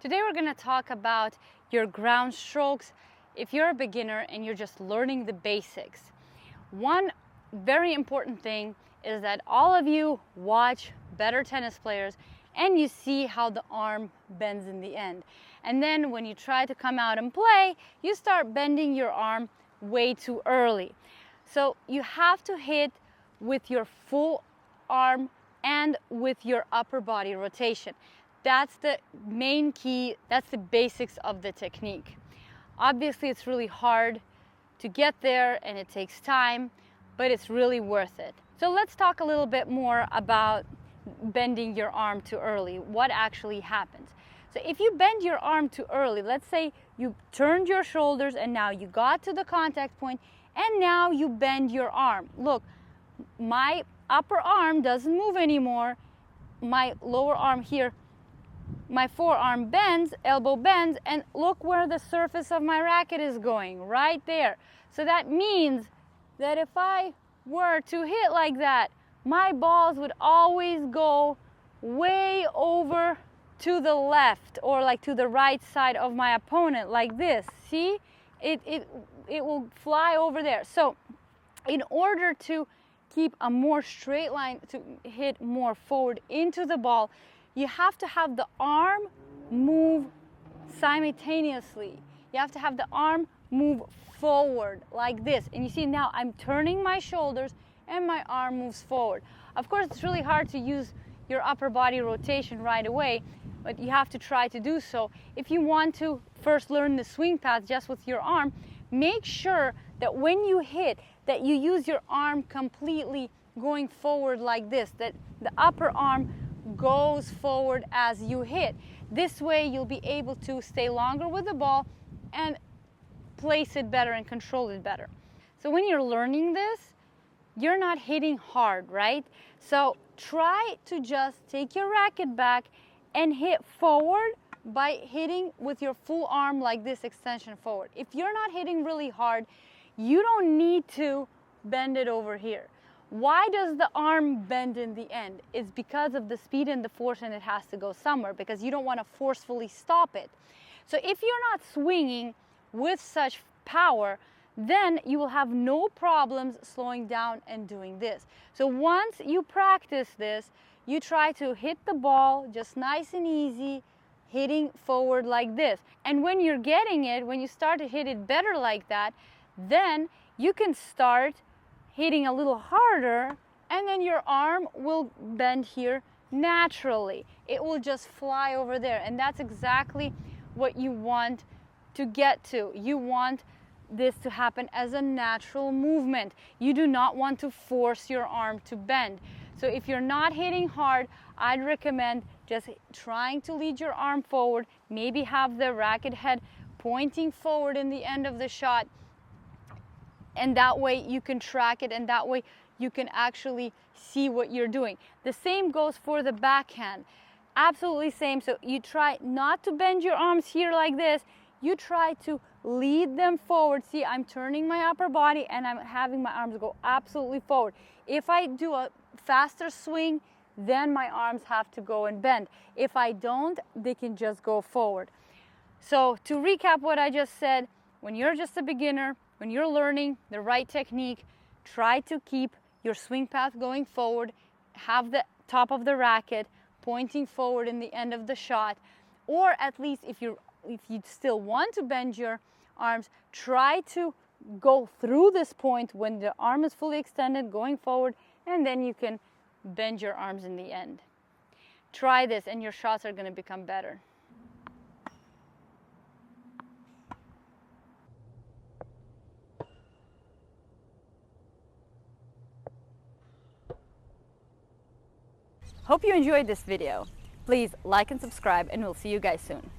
Today we're going to talk about your ground strokes if you're a beginner and you're just learning the basics. One very important thing is that all of you watch better tennis players and you see how the arm bends in the end. And then when you try to come out and play, you start bending your arm way too early. So you have to hit with your full arm and with your upper body rotation. That's the main key, that's the basics of the technique. Obviously it's really hard to get there and it takes time, but it's really worth it. So let's talk a little bit more about bending your arm too early. What actually happens? So if you bend your arm too early, let's say you turned your shoulders and now you got to the contact point and now you bend your arm. Look, my upper arm doesn't move anymore. My lower arm here, my forearm bends, elbow bends, and look where the surface of my racket is going, right there. So that means that if I were to hit like that, my balls would always go way over to the left or like to the right side of my opponent, like this. See? It will fly over there. So in order to keep a more straight line, to hit more forward into the ball, you have to have the arm move simultaneously. You have to have the arm move forward like this. And you see now I'm turning my shoulders and my arm moves forward. Of course, it's really hard to use your upper body rotation right away, but you have to try to do so. If you want to first learn the swing path just with your arm, make sure that when you hit, that you use your arm completely going forward like this, that the upper arm goes forward as you hit. This way you'll be able to stay longer with the ball and place it better and control it better. So when you're learning this, you're not hitting hard, right? So try to just take your racket back and hit forward by hitting with your full arm like this, extension forward. If you're not hitting really hard, you don't need to bend it over here. Why does the arm bend in the end? It's because of the speed and the force, and it has to go somewhere because you don't want to forcefully stop it. So if you're not swinging with such power, then you will have no problems slowing down and doing this. So once you practice this, you try to hit the ball just nice and easy, hitting forward like this. And when you're getting it, when you start to hit it better like that, then you can start hitting a little harder, and then your arm will bend here naturally. It will just fly over there, and that's exactly what you want to get to. You want this to happen as a natural movement. You do not want to force your arm to bend. So if you're not hitting hard, I'd recommend just trying to lead your arm forward, maybe have the racket head pointing forward in the end of the shot, and that way you can track it, and that way you can actually see what you're doing. The same goes for the backhand. Absolutely same. So you try not to bend your arms here like this. You try to lead them forward. See, I'm turning my upper body and I'm having my arms go absolutely forward. If I do a faster swing, then my arms have to go and bend. If I don't, they can just go forward. So to recap what I just said, when you're just a beginner, when you're learning the right technique, try to keep your swing path going forward, have the top of the racket pointing forward in the end of the shot, or at least if you still want to bend your arms, try to go through this point when the arm is fully extended, going forward, and then you can bend your arms in the end. Try this and your shots are going to become better. Hope you enjoyed this video. Please like and subscribe, and we'll see you guys soon.